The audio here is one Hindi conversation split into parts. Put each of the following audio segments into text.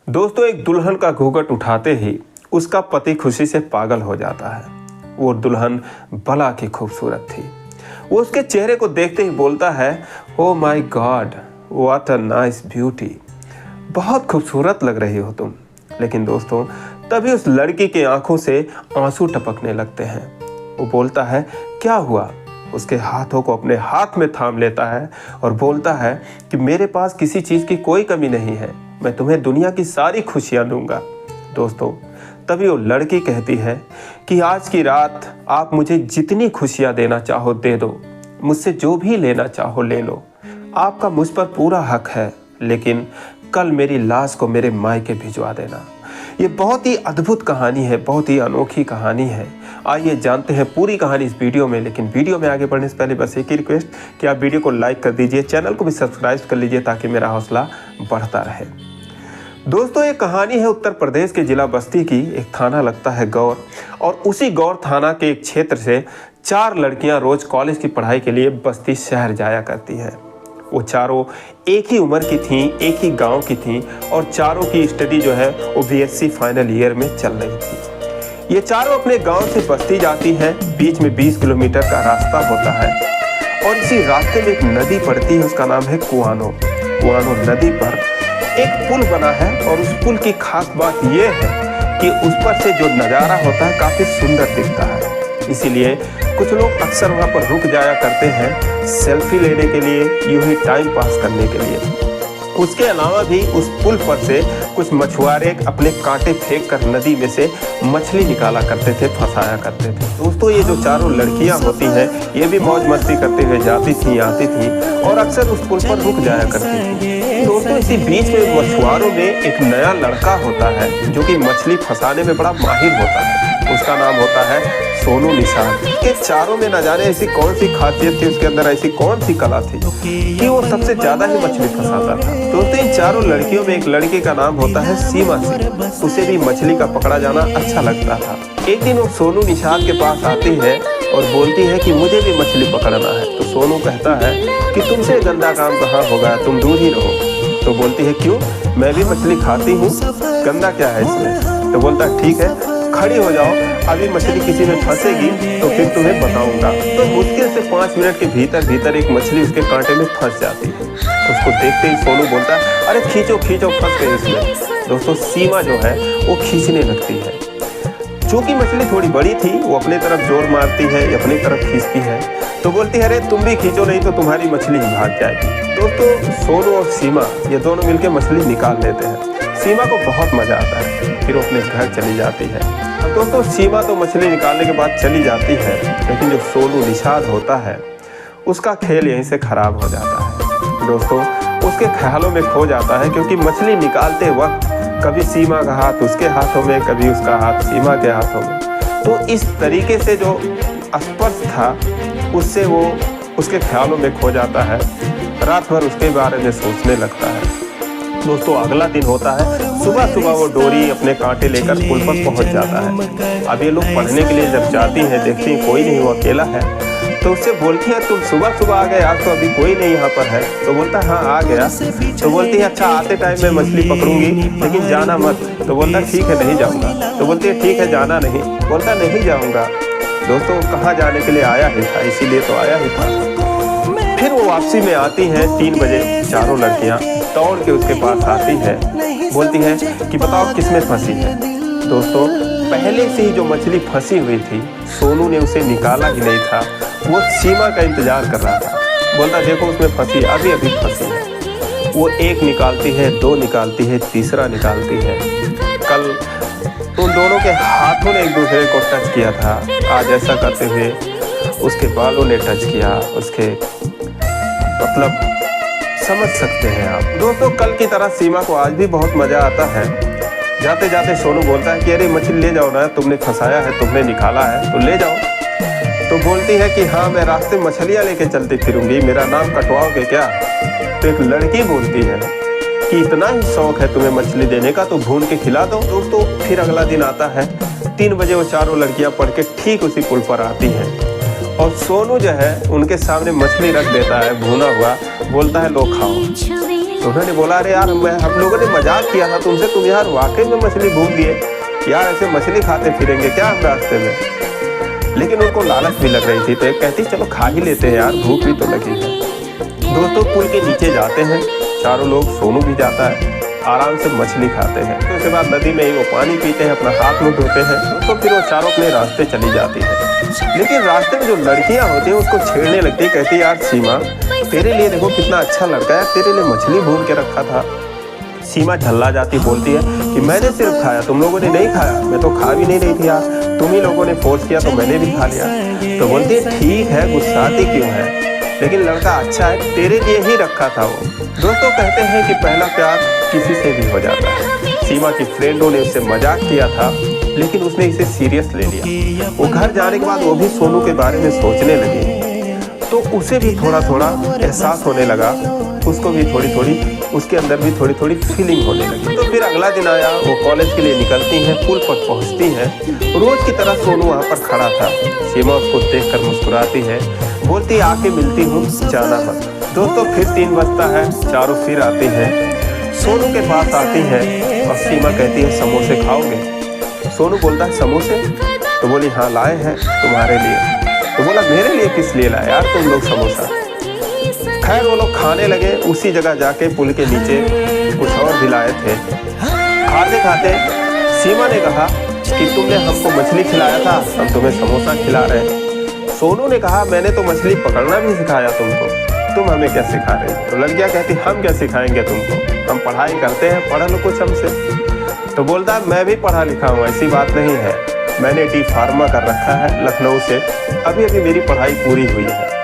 दोस्तों, एक दुल्हन का घूंघट उठाते ही उसका पति खुशी से पागल हो जाता है। वो दुल्हन भला की खूबसूरत थी। वो उसके चेहरे को देखते ही बोलता है, oh my God, what a nice beauty, बहुत खूबसूरत लग रही हो तुम। लेकिन दोस्तों, तभी उस लड़की की आंखों से आंसू टपकने लगते हैं। वो बोलता है, क्या हुआ? उसके हाथों को अपने हाथ में थाम लेता है और बोलता है कि मेरे पास किसी चीज़ की कोई कमी नहीं है, मैं तुम्हें दुनिया की सारी खुशियाँ दूंगा। दोस्तों, तभी वो लड़की कहती है कि आज की रात आप मुझे जितनी खुशियाँ देना चाहो दे दो, मुझसे जो भी लेना चाहो ले लो, आपका मुझ पर पूरा हक है, लेकिन कल मेरी लाश को मेरे मायके भिजवा देना। ये बहुत ही अद्भुत कहानी है, बहुत ही अनोखी कहानी है। आइए जानते हैं पूरी कहानी इस वीडियो में। लेकिन वीडियो में आगे बढ़ने से पहले बस एक ही रिक्वेस्ट कि आप वीडियो को लाइक कर दीजिए, चैनल को भी सब्सक्राइब कर लीजिए ताकि मेरा हौसला बढ़ता रहे। दोस्तों, ये कहानी है उत्तर प्रदेश के जिला बस्ती की। एक थाना लगता है गौर, और उसी गौर थाना के एक क्षेत्र से 4 लड़कियां रोज कॉलेज की पढ़ाई के लिए बस्ती शहर जाया करती हैं। वो चारों एक ही उम्र की थीं, एक ही गांव की थीं, और चारों की स्टडी जो है वो बीएससी फाइनल ईयर में चल रही थी। ये चारों अपने गांव से बस्ती जाती हैं। बीच में 20 किलोमीटर का रास्ता होता है और इसी रास्ते में एक नदी पड़ती है, उसका नाम है कुआनो। कुआनो नदी पर एक पुल बना है और उस पुल की खास बात यह है कि उस पर से जो नज़ारा होता है काफ़ी सुंदर दिखता है। इसीलिए कुछ लोग अक्सर वहाँ पर रुक जाया करते हैं सेल्फी लेने के लिए, यूं ही टाइम पास करने के लिए। उसके अलावा भी उस पुल पर से कुछ मछुआरे अपने कांटे फेंक कर नदी में से मछली निकाला करते थे, फंसाया करते थे। दोस्तों, ये जो चारों लड़कियां होती हैं ये भी मौज मस्ती करते हुए जाती थी, आती थी और अक्सर उस पुल पर रुक जाया करती थी। दोस्तों, इसी बीच में मछुआरों में एक नया लड़का होता है जो कि मछली फंसाने में बड़ा माहिर होता है। उसका नाम होता है सोनू निषाद। के चारों में न जाने ऐसी कौन सी खासियत थी, उसके अंदर ऐसी कौन सी कला थी कि वो सबसे ज्यादा ही मछली फंसाता था। दोस्तों, इन चारों लड़कियों में एक लड़की का नाम होता है सीमा सिंह। उसे भी मछली का पकड़ा जाना अच्छा लगता था। एक दिन वो सोनू निषाद के पास आती है और बोलती है कि मुझे भी मछली पकड़ना है। तो सोनू कहता है कि तुमसे गंदा काम कहाँ होगा, तुम दूर ही रहो। तो बोलती है, क्यों? मैं भी मछली खाती हूँ, गंदा क्या है इसमें? तो बोलता है, ठीक है, खड़ी हो जाओ, अभी मछली किसी में फंसेगी तो फिर तुम्हें बताऊंगा। तो मुश्किल से 5 मिनट के भीतर एक मछली उसके कांटे में फंस जाती है। उसको देखते ही सोनू बोलता है, अरे खींचो खींचो, फंस गई इसमें। दोस्तों, सीमा जो है वो खींचने लगती है। चूंकि मछली थोड़ी बड़ी थी, वो अपने तरफ जोर मारती है, अपनी तरफ खींचती है। तो बोलती है, अरे तुम भी खींचो, नहीं तो तुम्हारी मछली ही भाग जाएगी। दोस्तों, सोनू और सीमा ये दोनों मिलकर मछली निकाल लेते हैं। सीमा को बहुत मजा आता है, फिर वो अपने घर चली जाती है। अब दोस्तों, सीमा तो मछली निकालने के बाद चली जाती है, लेकिन जो सोनू निषाद होता है उसका खेल यहीं से खराब हो जाता है। दोस्तों, उसके ख्यालों में खो जाता है, क्योंकि मछली निकालते वक्त कभी सीमा का हाथ उसके हाथों में, कभी उसका हाथ सीमा के हाथों में। तो इस तरीके से जो स्पर्श था उससे वो उसके ख्यालों में खो जाता है। रात भर उसके बारे में सोचने लगता है। दोस्तों, अगला दिन होता है। सुबह सुबह वो डोरी अपने कांटे लेकर पुल पर पहुंच जाता है। अब ये लोग पढ़ने के लिए जब जाती हैं, देखती हैं कोई नहीं, वो अकेला है। तो उससे बोलती है, तुम सुबह सुबह आ गए, आज तो अभी कोई नहीं यहाँ पर है। तो बोलता है, हाँ आ गया। तो बोलती है, अच्छा आते टाइम मैं मछली पकड़ूंगी, लेकिन जाना मत। तो बोलता है, ठीक है, नहीं जाऊँगा। तो बोलती है, ठीक है, जाना नहीं। बोलता नहीं जाऊँगा। दोस्तों, कहाँ जाने के लिए आया ही था, इसीलिए तो आया ही था। फिर वो वापसी में आती हैं 3 बजे। चारों लड़कियां दौड़ के उसके पास आती है, बोलती है कि बताओ किसमें फंसी है। दोस्तों, पहले से ही जो मछली फंसी हुई थी, सोनू ने उसे निकाला ही नहीं था, वो सीमा का इंतजार कर रहा था। बोलता, देखो उसमें फंसी, अभी अभी फंसी है। वो 1 निकालती है, 2 निकालती है, तीसरा निकालती है। कल उन दोनों के हाथों ने एक दूसरे को टच किया था, आज ऐसा करते हुए उसके बालों ने टच किया, उसके मतलब समझ सकते हैं आप। दोस्तों, कल की तरह सीमा को आज भी बहुत मजा आता है। जाते जाते सोनू बोलता है कि अरे मछली ले जाओ ना, तुमने फंसाया है, तुमने निकाला है तो ले जाओ। तो बोलती है कि हाँ, मैं रास्ते में मछलियाँ लेके चलती फिरूंगी, मेरा नाम कटवाओगे क्या? तो एक लड़की बोलती है कि इतना ही शौक है तुम्हें मछली देने का तो भून के खिला दो। दोस्तों, फिर अगला दिन आता है। 3 बजे वो चारों लड़कियां पढ़ के ठीक उसी पुल पर आती हैं और सोनू जो है उनके सामने मछली रख देता है भुना हुआ, बोलता है लो खाओ। तो उन्होंने बोला अरे यार हम लोगों ने मजाक किया था तुमसे, तुम यार वाकई में मछली भून दिए यार, ऐसे मछली खाते फिरेंगे क्या हम रास्ते में। लेकिन उनको लालच भी लग रही थी तो एक कहती चलो खा ही लेते हैं यार, भूख भी तो लगी है। दोस्तों पुल के नीचे जाते हैं चारों लोग, सोनू भी जाता है, आराम से मछली खाते हैं। तो उसके बाद नदी में ही वो पानी पीते हैं, अपना हाथ मुंह धोते हैं, तो फिर वो चारों अपने रास्ते चली जाती है। लेकिन रास्ते में जो लड़कियां होती हैं उसको छेड़ने लगती है, कहती यार सीमा तेरे लिए देखो कितना अच्छा लड़का है, तेरे लिए मछली भून के रखा था। सीमा झल्ला जाती, बोलती है कि मैंने सिर्फ खाया, तुम लोगों ने नहीं खाया, मैं तो खा भी नहीं रही थी यार, तुम ही लोगों ने फोर्स किया तो मैंने भी खा लिया। तो बोलती है ठीक है गुस्साती क्यों है, लेकिन लड़का अच्छा है, तेरे लिए ही रखा था वो। दोस्तों कहते हैं कि पहला प्यार किसी से भी हो जाता है। सीमा की फ्रेंडों ने उससे मजाक किया था लेकिन उसने इसे सीरियस ले लिया। वो घर जाने के बाद वो भी सोनू के बारे में सोचने लगी, तो उसे भी थोड़ा थोड़ा एहसास होने लगा, उसको भी थोड़ी थोड़ी उसके अंदर भी थोड़ी थोड़ी फीलिंग होने लगी। तो फिर अगला दिन आया, वो कॉलेज के लिए निकलती हैं, पुल पर पहुंचती हैं, रोज की तरह सोनू वहाँ पर खड़ा था। सीमा उसको देखकर मुस्कुराती है, बोलती आके मिलती हूँ, जाना मत। दोस्तों फिर 3 बजता है, चारों फिर आती हैं, सोनू के पास आती है और सीमा कहती है समोसे खाओगे? सोनू बोलता है समोसे? तो बोली हाँ लाए हैं तुम्हारे लिए। तो बोला मेरे लिए किस लिए लाए यार तुम लोग समोसा? खैर वो लोग खाने लगे, उसी जगह जाके पुल के नीचे कुछ और भी लाए थे। खाते खाते सीमा ने कहा कि तुमने हमको मछली खिलाया था, हम तुम्हें समोसा खिला रहे हैं। सोनू ने कहा मैंने तो मछली पकड़ना भी सिखाया तुमको, तुम हमें क्या सिखा रहे हो? तो लड़कियां कहती हम क्या सिखाएंगे तुमको, हम पढ़ाई करते हैं, पढ़ लो कुछ हमसे। तो बोलता मैं भी पढ़ा लिखा हूँ, ऐसी बात नहीं है, मैंने डी फार्मा कर रखा है लखनऊ से, अभी अभी मेरी पढ़ाई पूरी हुई है।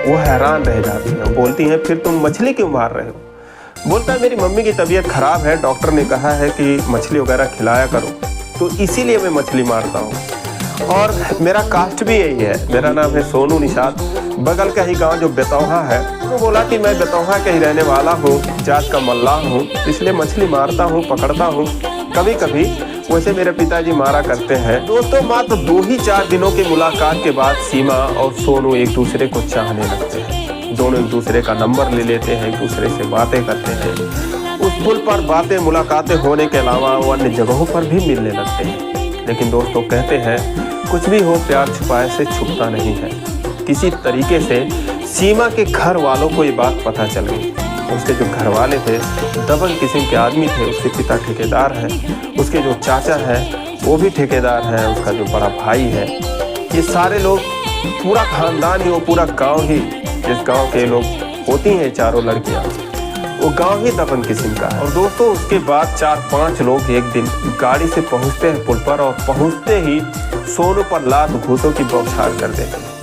वो हैरान रह जाती है, बोलती हैं फिर तुम मछली क्यों मार रहे हो? बोलता है मेरी मम्मी की तबीयत खराब है, डॉक्टर ने कहा है कि मछली वगैरह खिलाया करो, तो इसीलिए मैं मछली मारता हूँ। और मेरा कास्ट भी यही है, मेरा नाम है सोनू निषाद, बगल का ही गांव जो बेतौहा है। तो बोला कि मैं बेतौहा का ही रहने वाला हूँ, जात का मल्लाह हूँ, इसलिए मछली मारता हूँ, पकड़ता हूँ, कभी कभी वैसे मेरे पिताजी मारा करते हैं। दोस्तों मात्र 2 ही 4 दिनों की मुलाकात के बाद सीमा और सोनू एक दूसरे को चाहने लगते हैं। दोनों एक दूसरे का नंबर ले लेते हैं, एक दूसरे से बातें करते हैं। उस पुल पर बातें मुलाकातें होने के अलावा वो अन्य जगहों पर भी मिलने लगते हैं। लेकिन दोस्तों कहते हैं कुछ भी हो प्यार छुपाए से छुपता नहीं है। किसी तरीके से सीमा के घर वालों को ये बात पता चल गई। उसके जो घर वाले थे दबंग किस्म के आदमी थे, उसके पिता ठेकेदार हैं, उसके जो चाचा हैं वो भी ठेकेदार हैं, उसका जो बड़ा भाई है, ये सारे लोग पूरा खानदान ही, वो पूरा गांव ही, जिस गांव के लोग होती हैं चारों लड़कियां, वो गांव ही दबंग किस्म का है। और दोस्तों उसके बाद 4-5 लोग एक दिन गाड़ी से पहुंचते हैं पुल पर, और पहुंचते ही सोनू पर लात घूंसों की बौछार कर देते हैं।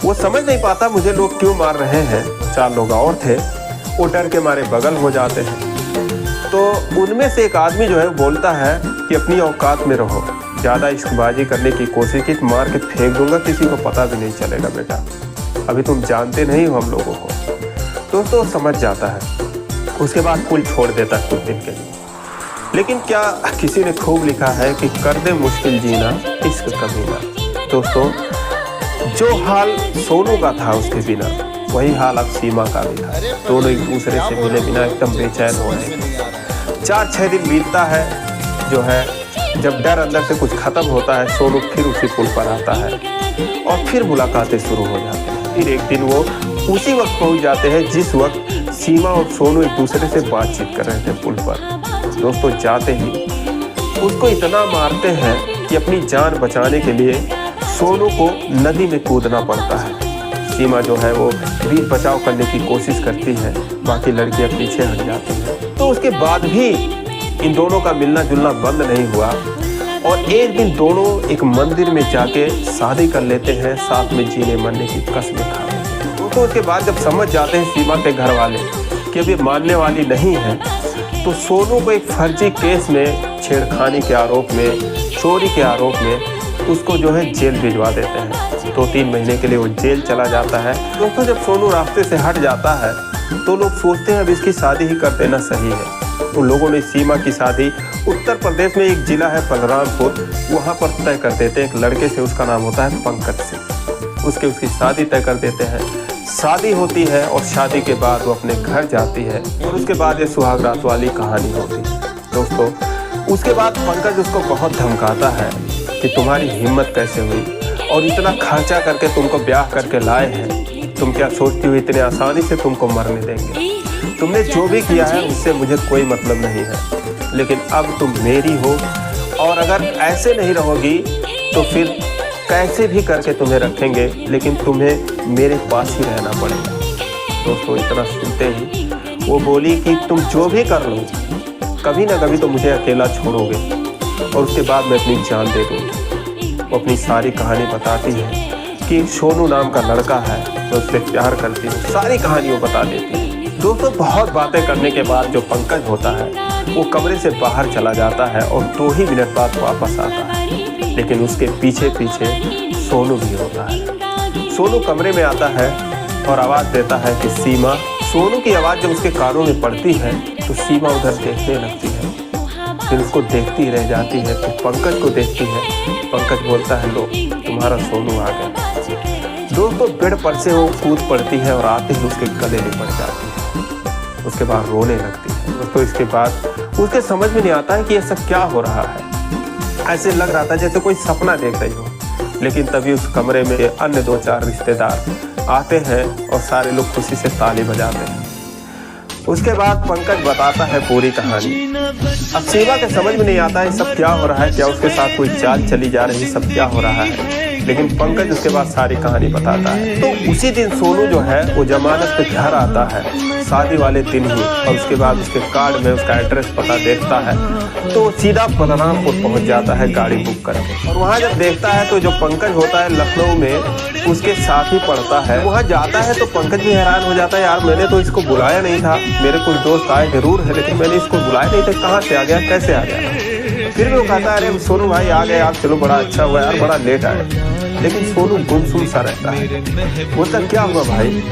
वो समझ नहीं पाता मुझे लोग क्यों मार रहे हैं। 4 लोग और थे, वो डर के मारे बगल हो जाते हैं। तो उनमें से एक आदमी जो है बोलता है कि अपनी औकात में रहो, ज़्यादा इश्कबाजी करने की कोशिश की मार के फेंक दूंगा, किसी को पता भी नहीं चलेगा बेटा, अभी तुम जानते नहीं हो हम लोगों को। दोस्तों समझ जाता है, उसके बाद पुल छोड़ देता है कुछ दिन के लिए। लेकिन क्या किसी ने खूब लिखा है कि कर दे मुश्किल जीना इश्क कभी ना। दोस्तों जो हाल सोनू का था उसके बिना, वही हाल अब सीमा का भी था। दोनों एक दूसरे से मिले बिना एकदम बेचैन हो रहे। 4-6 दिन बीतता है, जो है जब डर अंदर से कुछ खत्म होता है, सोनू फिर उसी पुल पर आता है और फिर मुलाकातें शुरू हो जाती हैं। फिर एक दिन वो उसी वक्त पहुंच जाते हैं जिस वक्त सीमा और सोनू एक दूसरे से बातचीत कर रहे थे पुल पर। दोस्तों जाते ही उसको इतना मारते हैं कि अपनी जान बचाने के लिए सोनू को नदी में कूदना पड़ता है। सीमा जो है वो भी बचाव करने की कोशिश करती है, बाकी लड़कियां पीछे हट जाती हैं। तो उसके बाद भी इन दोनों का मिलना जुलना बंद नहीं हुआ और एक दिन दोनों एक मंदिर में जाके शादी कर लेते हैं, साथ में जीने मरने की कसमें खा लेते हैं। तो उसके बाद जब समझ जाते हैं सीमा के घर वाले कि अब ये मानने वाली नहीं है, तो सोनू को एक फर्जी केस में, छेड़खानी के आरोप में, चोरी के आरोप में उसको जो है जेल भिजवा देते हैं। 2-3 महीने के लिए वो जेल चला जाता है। दोस्तों जब सोनू रास्ते से हट जाता है तो लोग सोचते हैं अब इसकी शादी ही कर देना सही है। उन लोगों ने सीमा की शादी उत्तर प्रदेश में एक जिला है बलरामपुर, वहाँ पर तय कर देते हैं एक लड़के से, उसका नाम होता है पंकज सिंह। उसकी शादी तय कर देते हैं। शादी होती है और शादी के बाद वो अपने घर जाती है और उसके बाद ये सुहाग रात वाली कहानी होती है। दोस्तों, उसके बाद पंकज उसको बहुत धमकाता है कि तुम्हारी हिम्मत कैसे हुई और इतना खर्चा करके तुमको ब्याह करके लाए हैं, तुम क्या सोचती हो इतने आसानी से तुमको मरने देंगे? तुमने जो भी किया है उससे मुझे कोई मतलब नहीं है, लेकिन अब तुम मेरी हो और अगर ऐसे नहीं रहोगी तो फिर कैसे भी करके तुम्हें रखेंगे, लेकिन तुम्हें मेरे पास ही रहना पड़ेगा। दोस्तों, इतना सुनते ही वो बोली कि तुम जो भी कर लो, कभी ना कभी तो मुझे अकेला छोड़ोगे और उसके बाद मैं अपनी जान दे दूँगी। वो अपनी सारी कहानी बताती है कि सोनू नाम का लड़का है, मैं उससे प्यार करती हूँ, सारी कहानी वो बता देती है। दोस्तों, बहुत बातें करने के बाद जो पंकज होता है वो कमरे से बाहर चला जाता है और 2 ही मिनट बाद वापस आता है, लेकिन उसके पीछे पीछे सोनू भी होता है। सोनू कमरे में आता है और आवाज़ देता है कि सीमा। सोनू की आवाज़ जब उसके कानों में पड़ती है तो सीमा उधर देखने लगती है, फिर उसको देखती रह जाती है तो पंकज को देखती है। पंकज बोलता है, लो तुम्हारा सोनू आ गया। दोस्तों, बेड पर से वो कूद पड़ती है और आते ही उसके गले लिपट जाती है, उसके बाद रोने लगती है। दोस्तों, इसके बाद उसके समझ में नहीं आता है कि ये सब क्या हो रहा है। ऐसे लग रहा था जैसे कोई सपना देख रही हो, लेकिन तभी उस कमरे में अन्य 2-4 रिश्तेदार आते हैं और सारे लोग खुशी से ताली बजाते हैं। उसके बाद पंकज बताता है पूरी कहानी। अब सीमा के समझ में नहीं आता है सब क्या हो रहा है, क्या उसके साथ कोई चाल चली जा रही है, सब क्या हो रहा है, लेकिन पंकज उसके बाद सारी कहानी बताता है। तो उसी दिन सोनू जो है वो जमानत पे घर आता है, शादी वाले दिन ही, और उसके बाद उसके कार्ड में उसका एड्रेस पता देखता है तो सीधा बलरामपुर पहुंच जाता है गाड़ी बुक करके। और वहाँ जब देखता है तो जो पंकज होता है लखनऊ में उसके साथ ही पढ़ता है। वहाँ जाता है तो पंकज भी हैरान हो जाता है, यार मैंने तो इसको बुलाया नहीं था, मेरे कुछ दोस्त आए जरूर है लेकिन मैंने इसको बुलाया नहीं था, कहाँ से आ गया, कैसे आ गया? फिर भी वो कहता है, अरे सोनू भाई आ गए आप, चलो बड़ा अच्छा हुआ यार, बड़ा लेट आए। लेकिन सोनू गुमसुम सा रहता है, बोलता क्या हुआ भाई?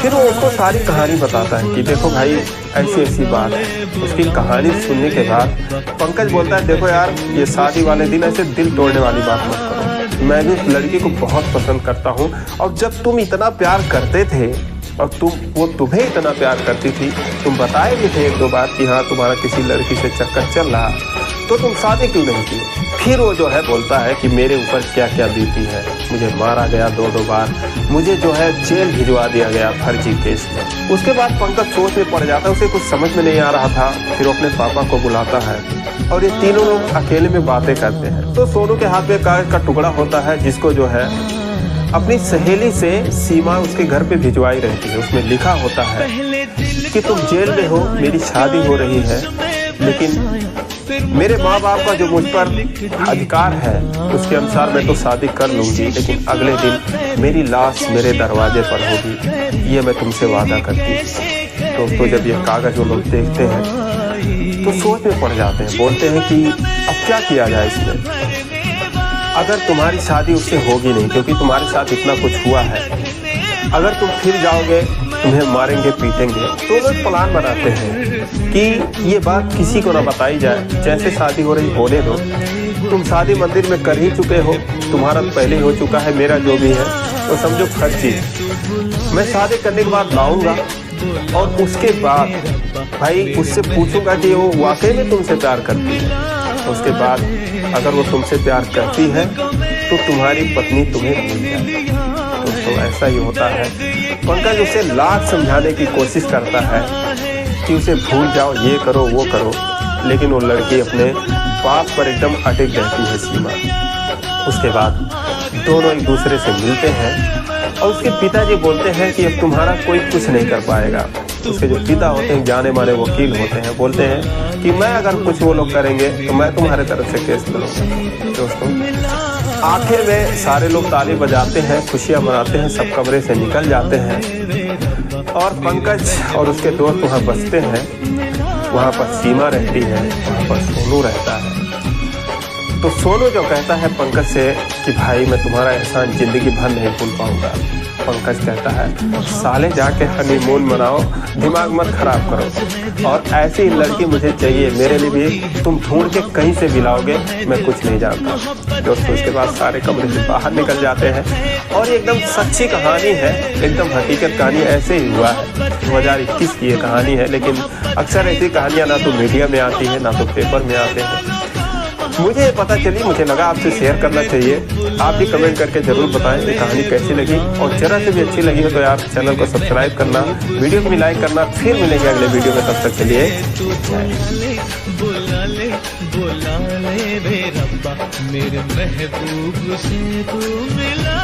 फिर वो उसको सारी कहानी बताता है कि देखो भाई ऐसी ऐसी बात है। उसकी कहानी सुनने के बाद पंकज बोलता है, देखो यार ये शादी वाले दिन ऐसे दिल तोड़ने वाली बात मत करो, मैं भी उस लड़की को बहुत पसंद करता हूँ और जब तुम इतना प्यार करते थे और वो तुम्हें इतना प्यार करती थी, तुम बताए भी थे 1-2 बार कि हाँ तुम्हारा किसी लड़की से चक्कर चल रहा, तो तुम शादी क्यों नहीं की? फिर वो जो है बोलता है कि मेरे ऊपर क्या क्या बीती है, मुझे मारा गया 2-2 बार, मुझे जो है जेल भिजवा दिया गया फर्जी केस में। उसके बाद पंकज सोच में पड़ जाता है, उसे कुछ समझ में नहीं आ रहा था। फिर वो अपने पापा को बुलाता है और ये तीनों लोग अकेले में बातें करते हैं। तो सोनू के हाथ में कागज का टुकड़ा होता है जिसको जो है अपनी सहेली से सीमा उसके घर पे भिजवाई रहती है। उसमें लिखा होता है कि तुम जेल में हो, मेरी शादी हो रही है, लेकिन मेरे माँ बाप का जो मुझ पर अधिकार है उसके अनुसार मैं तो शादी कर लूँगी, लेकिन अगले दिन मेरी लाश मेरे दरवाजे पर होगी, ये मैं तुमसे वादा करती हूँ। दोस्तों, जब ये कागज वो लोग देखते हैं तो सोच में पड़ जाते हैं, बोलते हैं कि अब क्या किया जाए इसमें। अगर तुम्हारी शादी उससे होगी नहीं क्योंकि तुम्हारे साथ इतना कुछ हुआ है, अगर तुम फिर जाओगे तुम्हें मारेंगे पीटेंगे, तो लोग प्लान बनाते हैं कि ये बात किसी को ना बताई जाए, जैसे शादी हो रही होने दो, तुम शादी मंदिर में कर ही चुके हो, तुम्हारा पहले ही हो चुका है, मेरा जो भी है तो समझो फर्जी। मैं शादी करने के बाद लाऊंगा और उसके बाद भाई उससे पूछूंगा कि वो वाकई में तुमसे प्यार करती है। उसके बाद अगर वो तुमसे प्यार करती है तो तुम्हारी पत्नी तुम्हें भूल जाएगी। दोस्तों, ऐसा ही होता है। पंकज उसे लाख समझाने की कोशिश करता है कि उसे भूल जाओ, ये करो वो करो, लेकिन वो लड़की अपने बात पर एकदम अटक रहती है सीमा। उसके बाद दोनों एक दूसरे से मिलते हैं और उसके पिताजी बोलते हैं कि अब तुम्हारा कोई कुछ नहीं कर पाएगा। उसके जो पिता होते हैं जाने माने वकील होते हैं, बोलते हैं कि मैं अगर कुछ वो लोग करेंगे तो मैं तुम्हारे तरफ से केस करूँगा। दोस्तों, आखिर में सारे लोग ताली बजाते हैं, खुशियाँ मनाते हैं, सब कमरे से निकल जाते हैं और पंकज और उसके दोस्त वहाँ बसते हैं। वहाँ पर सीमा रहती है, वहाँ पर सोनू रहता है। तो सोनू जो कहता है पंकज से कि भाई मैं तुम्हारा एहसान जिंदगी भर नहीं भूल पाऊंगा पंकज कहता है, साले जाके हनीमून मनाओ, दिमाग मत खराब करो, और ऐसी लड़की मुझे चाहिए, मेरे लिए भी तुम ढूंढ के कहीं से भी लाओगे, मैं कुछ नहीं जानता। दोस्तों उसके बाद सारे कमरे से बाहर निकल जाते हैं और ये एकदम सच्ची कहानी है, एकदम हकीकत कहानी ऐसे ही हुआ है। 2021 की ये कहानी है, लेकिन अक्सर ऐसी कहानियाँ ना तो मीडिया में आती है ना तो पेपर में आते हैं। मुझे पता चली, मुझे लगा आपसे शेयर करना चाहिए। आप भी कमेंट करके जरूर बताएं ये कहानी कैसी लगी, और जरा से भी अच्छी लगी हो तो आप चैनल को सब्सक्राइब करना, वीडियो को भी लाइक करना। फिर मिलेंगे अगले वीडियो में, तब तक के लिए बुला ले रे रब्बा, मेरे महबूब से तू मिला।